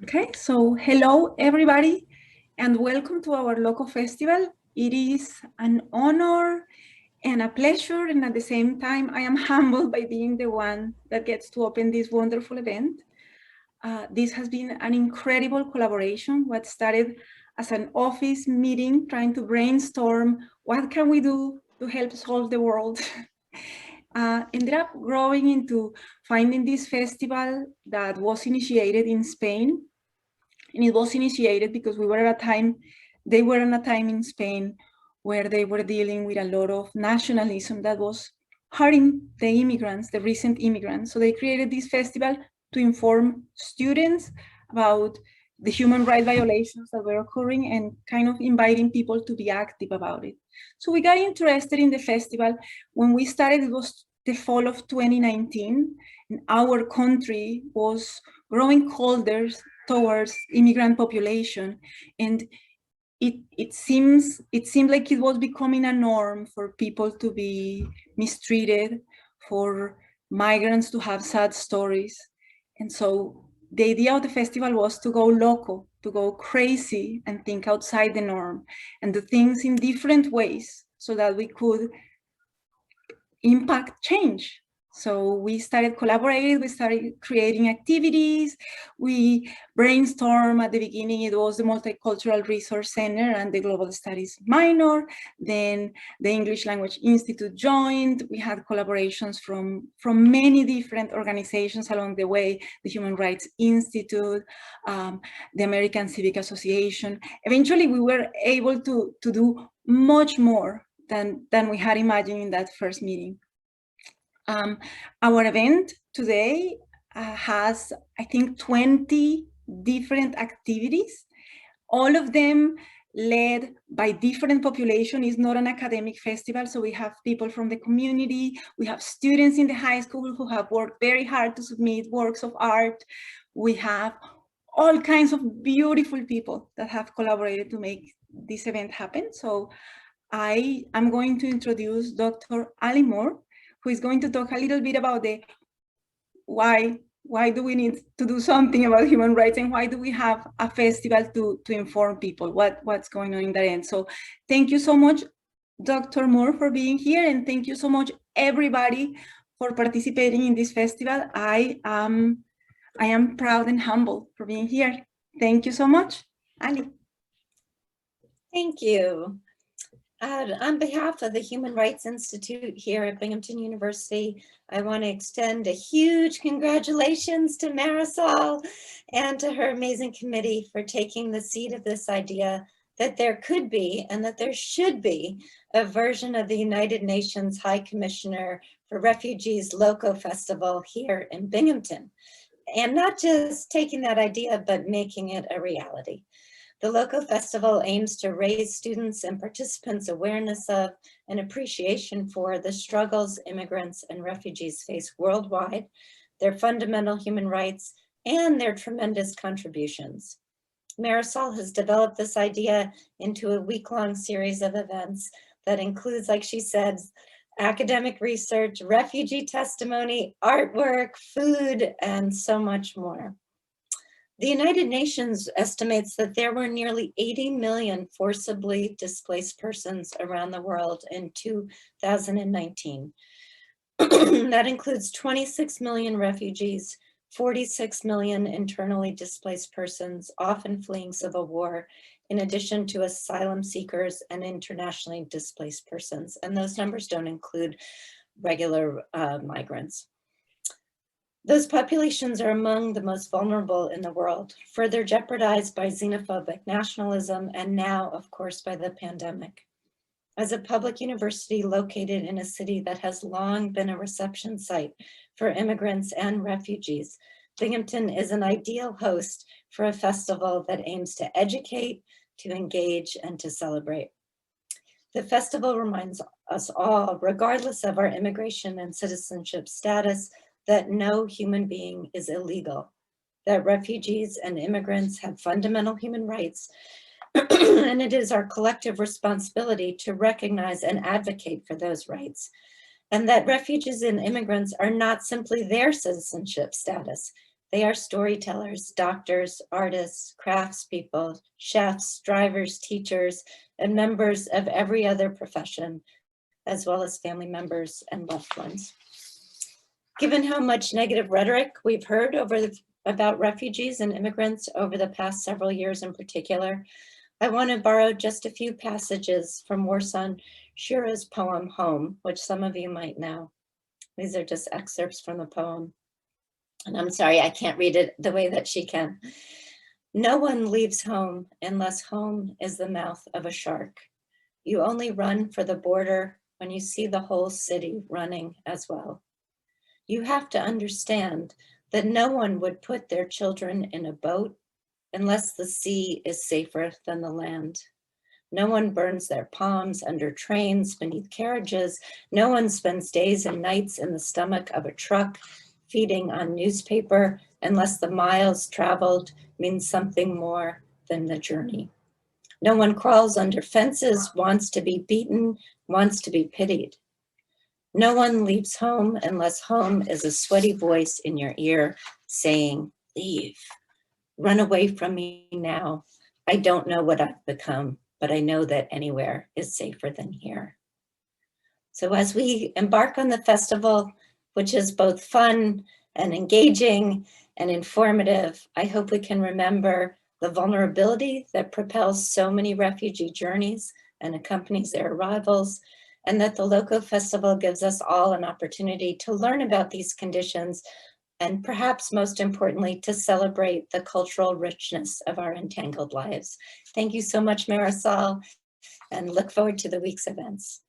Okay, so hello everybody and welcome to our LOCO Festival. It is an honor and a pleasure, and at the same time I am humbled by being the one that gets to open this wonderful event. This has been an incredible collaboration. What started as an office meeting trying to brainstorm what can we do to help solve the world ended up growing into finding this festival that was initiated in Spain. And it was initiated because we were at a time, they were in a time in Spain where they were dealing with a lot of nationalism that was hurting the immigrants, the recent immigrants. So they created this festival to inform students about the human rights violations that were occurring and kind of inviting people to be active about it. So we got interested in the festival. When we started, it was the fall of 2019, and our country was growing colder towards immigrant population, and it seemed like it was becoming a norm for people to be mistreated, for migrants to have sad stories. And so the idea of the festival was to go loco, to go crazy and think outside the norm and do things in different ways so that we could impact change. So we started collaborating, we started creating activities, we brainstormed. At the beginning, it was the Multicultural Resource Center and the Global Studies minor. Then the English Language Institute joined. We had collaborations from many different organizations along the way, the Human Rights Institute, the American Civic Association. Eventually, we were able to do much more than we had imagined in that first meeting. Our event today has, I think, 20 different activities, all of them led by different population. It's not an academic festival, so we have people from the community, we have students in the high school who have worked very hard to submit works of art, we have all kinds of beautiful people that have collaborated to make this event happen. So I am going to introduce Dr. Ali Moore, who is going to talk a little bit about the why do we need to do something about human rights, and why do we have a festival to inform people what's going on in that end. So thank you so much, Dr. Moore, for being here, and thank you so much, everybody, for participating in this festival. I am proud and humbled for being here. Thank you so much. Ali. Thank you. On behalf of the Human Rights Institute here at Binghamton University, I want to extend a huge congratulations to Marisol and to her amazing committee for taking the seed of this idea that there could be and that there should be a version of the United Nations High Commissioner for Refugees LOCO Festival here in Binghamton. And not just taking that idea, but making it a reality. The LOCO Festival aims to raise students and participants' awareness of and appreciation for the struggles immigrants and refugees face worldwide, their fundamental human rights, and their tremendous contributions. Marisol has developed this idea into a week-long series of events that includes, like she said, academic research, refugee testimony, artwork, food, and so much more. The United Nations estimates that there were nearly 80 million forcibly displaced persons around the world in 2019. That includes 26 million refugees, 46 million internally displaced persons, often fleeing civil war, in addition to asylum seekers and internationally displaced persons. And those numbers don't include regular migrants. Those populations are among the most vulnerable in the world, further jeopardized by xenophobic nationalism and now, of course, by the pandemic. As a public university located in a city that has long been a reception site for immigrants and refugees, Binghamton is an ideal host for a festival that aims to educate, to engage, and to celebrate. The festival reminds us all, regardless of our immigration and citizenship status, that no human being is illegal, that refugees and immigrants have fundamental human rights, and it is our collective responsibility to recognize and advocate for those rights, and that refugees and immigrants are not simply their citizenship status, They are storytellers, doctors, artists, craftspeople, chefs, drivers, teachers, and members of every other profession, as well as family members and loved ones. Given how much negative rhetoric we've heard about refugees and immigrants over the past several years in particular, I want to borrow just a few passages from Warsan Shira's poem, Home, which some of you might know. These are just excerpts from the poem. And I'm sorry, I can't read it the way that she can. No one leaves home unless home is the mouth of a shark. You only run for the border when you see the whole city running as well. You have to understand that no one would put their children in a boat unless the sea is safer than the land. No one burns their palms under trains, beneath carriages. No one spends days and nights in the stomach of a truck feeding on newspaper unless the miles traveled means something more than the journey. No one crawls under fences, wants to be beaten, wants to be pitied. No one leaves home unless home is a sweaty voice in your ear saying, leave, run away from me now. I don't know what I've become, but I know that anywhere is safer than here. So as we embark on the festival, which is both fun and engaging and informative, I hope we can remember the vulnerability that propels so many refugee journeys and accompanies their arrivals, and that the LOCO Festival gives us all an opportunity to learn about these conditions, and perhaps most importantly, to celebrate the cultural richness of our entangled lives. Thank you so much, Marisol, and look forward to the week's events.